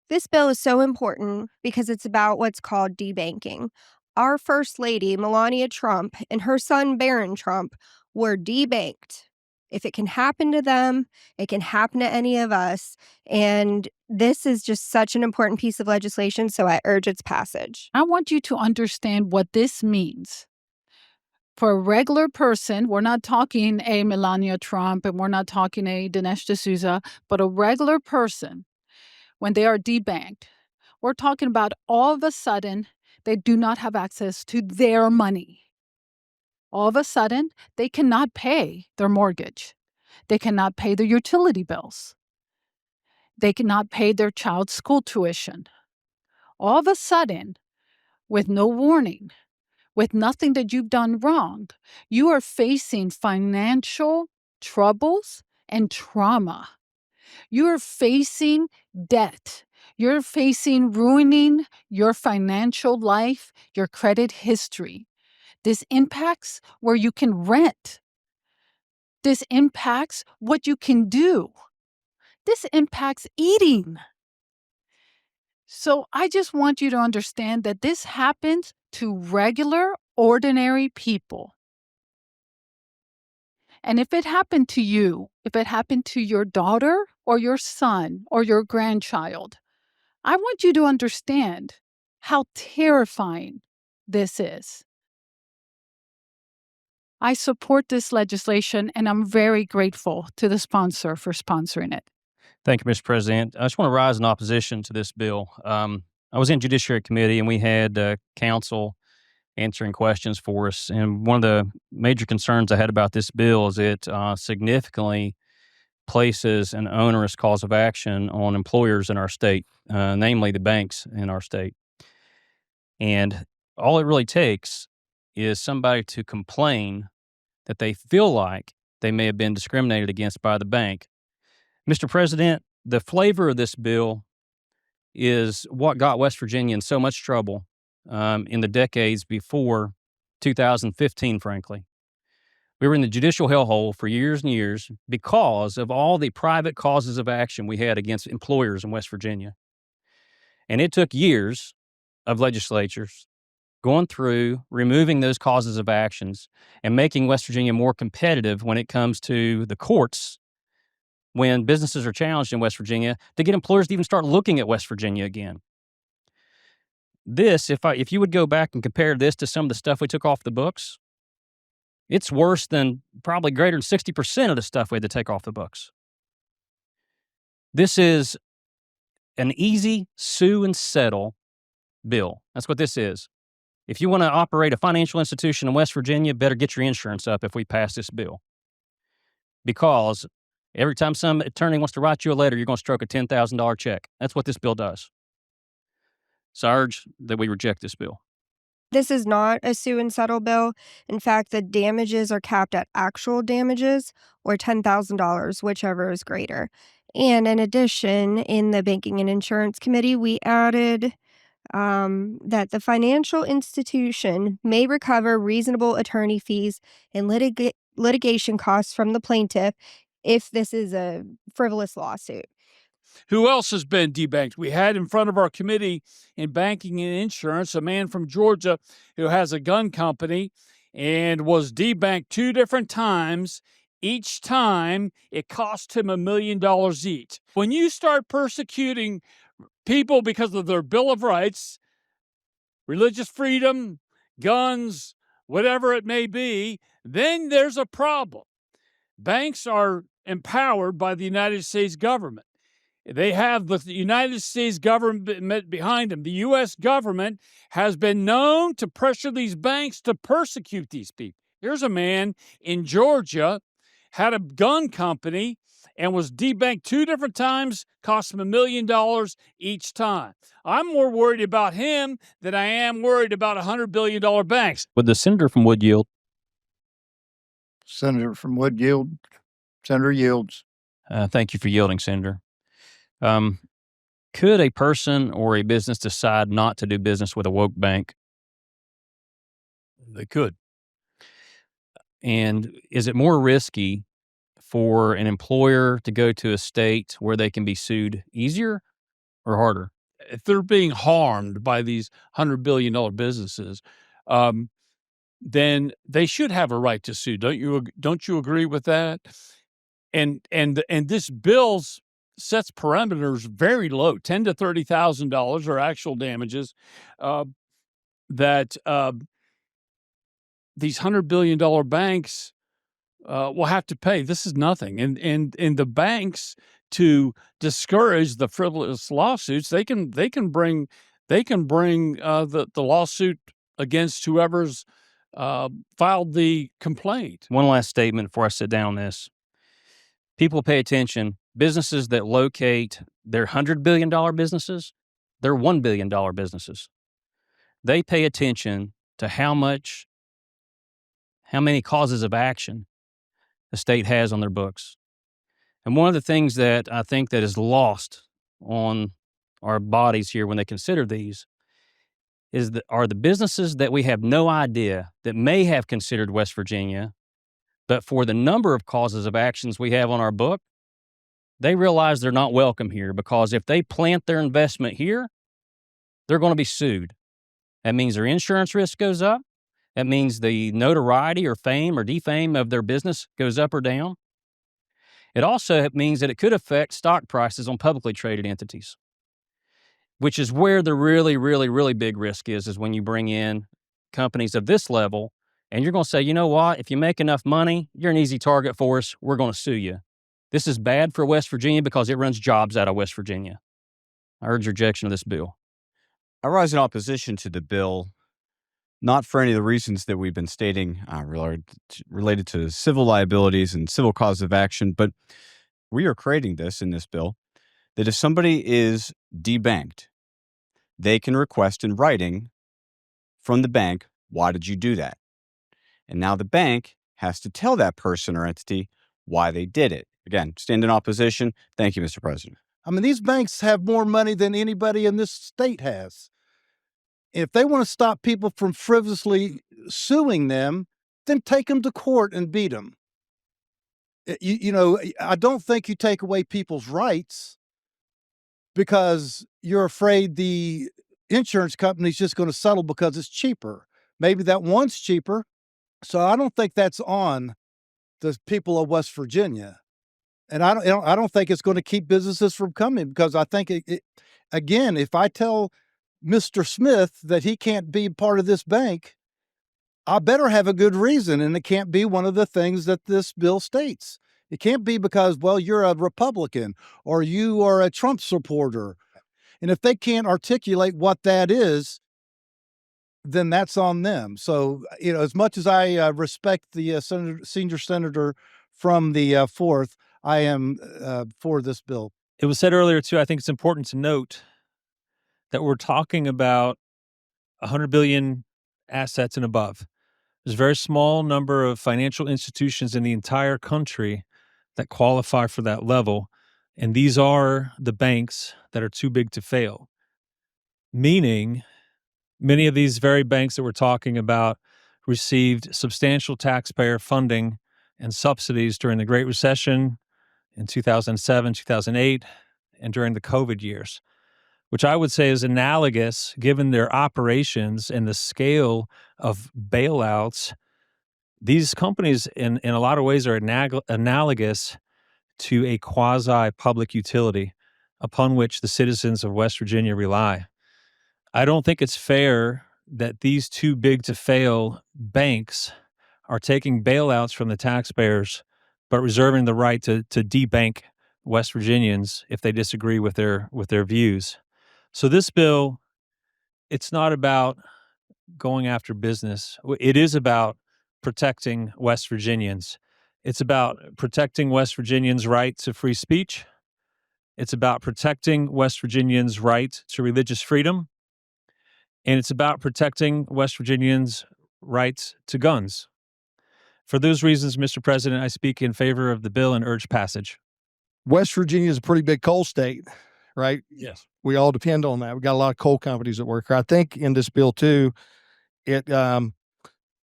This bill is so important because it's about what's called debanking. Our First Lady, Melania Trump, and her son, Barron Trump, were debanked. If it can happen to them, it can happen to any of us. And this is just such an important piece of legislation, so I urge its passage. I want you to understand what this means. For a regular person, we're not talking a Melania Trump and we're not talking a Dinesh D'Souza, but a regular person, when they are debanked, we're talking about all of a sudden they do not have access to their money. All of a sudden, they cannot pay their mortgage. They cannot pay their utility bills. They cannot pay their child's school tuition. All of a sudden, with no warning, with nothing that you've done wrong, you are facing financial troubles and trauma. You're facing debt. You're facing ruining your financial life, your credit history. This impacts where you can rent. This impacts what you can do. This impacts eating. So I just want you to understand that this happens to regular, ordinary people. And if it happened to you, if it happened to your daughter or your son or your grandchild, I want you to understand how terrifying this is. I support this legislation, and I'm very grateful to the sponsor for sponsoring it. Thank you, Mr. President. I just want to rise in opposition to this bill. I was in Judiciary Committee, and we had counsel answering questions for us. And one of the major concerns I had about this bill is it significantly places an onerous cause of action on employers in our state, namely the banks in our state. And all it really takes is somebody to complain that they feel like they may have been discriminated against by the bank. Mr. President, the flavor of this bill is what got West Virginia in so much trouble in the decades before 2015, frankly. We were in the judicial hellhole for years and years because of all the private causes of action we had against employers in West Virginia. And it took years of legislatures going through, removing those causes of actions, and making West Virginia more competitive when it comes to the courts when businesses are challenged in West Virginia to get employers to even start looking at West Virginia again. This, if you would go back and compare this to some of the stuff we took off the books, it's worse than probably greater than 60% of the stuff we had to take off the books. This is an easy sue and settle bill. That's what this is. If you want to operate a financial institution in West Virginia, better get your insurance up if we pass this bill. Because every time some attorney wants to write you a letter, you're going to stroke a $10,000 check. That's what this bill does. So I urge that we reject this bill. This is not a sue and settle bill. In fact, the damages are capped at actual damages or $10,000, whichever is greater. And in addition, in the Banking and Insurance Committee, we added that the financial institution may recover reasonable attorney fees and litigation costs from the plaintiff if this is a frivolous lawsuit. Who else has been debanked? We had in front of our committee in banking and insurance a man from Georgia who has a gun company and was debanked 2 different times. Each time it cost him $1 million each. When you start persecuting people because of their Bill of Rights, religious freedom, guns, whatever it may be, then there's a problem. Banks are empowered by the United States government. They have the United States government behind them. The U.S. government has been known to pressure these banks to persecute these people. Here's a man in Georgia, had a gun company, and was debanked 2 different times, cost him $1 million each time. I'm more worried about him than I am worried about $100 billion banks. Would the senator from Wood yield? Senator from Wood yield. Senator yields. Thank you for yielding, Senator. Could a person or a business decide not to do business with a woke bank? They could. And is it more risky for an employer to go to a state where they can be sued easier or harder? if they're being harmed by these $100 billion businesses, then they should have a right to sue. Don't you agree with that? And this bill sets parameters very low, $10,000 to $30,000 are actual damages that these $100 billion banks will have to pay. This is nothing, and the banks, to discourage the frivolous lawsuits, they can bring the lawsuit against whoever's filed the complaint. One last statement before I sit down on this. People pay attention. Businesses that locate their $100 billion businesses, their $1 billion businesses, they pay attention to how many causes of action the state has on their books. And one of the things that I think that is lost on our bodies here when they consider these are the businesses that we have no idea that may have considered West Virginia, but for the number of causes of actions we have on our book, they realize they're not welcome here, because if they plant their investment here, they're going to be sued. That means their insurance risk goes up. That means the notoriety or fame or defame of their business goes up or down. It also means that it could affect stock prices on publicly traded entities, which is where the really, really, really big risk is when you bring in companies of this level and you're going to say, you know what, if you make enough money, you're an easy target for us. We're going to sue you. This is bad for West Virginia because it runs jobs out of West Virginia. I urge rejection of this bill. I rise in opposition to the bill, not for any of the reasons that we've been stating related to civil liabilities and civil cause of action, but we are creating this in this bill that if somebody is debanked, they can request in writing from the bank, why did you do that? And now the bank has to tell that person or entity why they did it. Again, stand in opposition. Thank you, Mr. President. I mean, these banks have more money than anybody in this state has. If they want to stop people from frivolously suing them, then take them to court and beat them. I don't think you take away people's rights because you're afraid the insurance company's just going to settle because it's cheaper. Maybe that one's cheaper. So I don't think that's on the people of West Virginia. And I don't think it's going to keep businesses from coming, because I think again, if I tell Mr. Smith that he can't be part of this bank, I better have a good reason, and it can't be one of the things that this bill states. It can't be because, well, you're a Republican or you are a Trump supporter. And if they can't articulate what that is, then that's on them. So, as much as I respect the senior senator from the 4th, I am for this bill. It was said earlier, too, I think it's important to note that we're talking about 100 billion assets and above. There's a very small number of financial institutions in the entire country that qualify for that level, and these are the banks that are too big to fail. Meaning, many of these very banks that we're talking about received substantial taxpayer funding and subsidies during the Great Recession in 2007, 2008, and during the COVID years, which I would say is analogous, given their operations and the scale of bailouts. These companies, in a lot of ways, are analogous to a quasi-public utility upon which the citizens of West Virginia rely. I don't think it's fair that these too big to fail banks are taking bailouts from the taxpayers, but reserving the right to debank West Virginians if they disagree with their views. So this bill, it's not about going after business. It is about protecting West Virginians. It's about protecting West Virginians' right to free speech. It's about protecting West Virginians' right to religious freedom. And it's about protecting West Virginians' rights to guns. For those reasons, Mr. President, I speak in favor of the bill and urge passage. West Virginia is a pretty big coal state, right? Yes. We all depend on that. We got a lot of coal companies that work here. I think in this bill too, it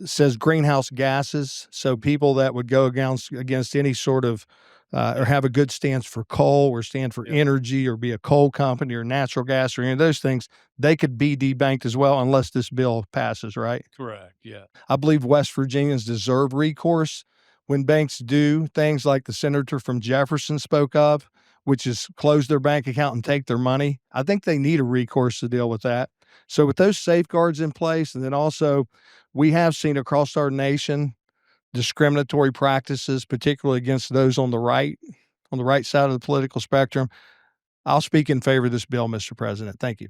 says greenhouse gases. So people that would go against any sort of or have a good stance for coal or stand for energy or be a coal company or natural gas or any of those things, they could be debanked as well unless this bill passes, right? Correct. Yeah. I believe West Virginians deserve recourse when banks do things like the senator from Jefferson spoke of, which is close their bank account and take their money. I think they need a recourse to deal with that. So with those safeguards in place, and then also we have seen across our nation discriminatory practices, particularly against those on the right side of the political spectrum. I'll speak in favor of this bill, Mr. President. Thank you.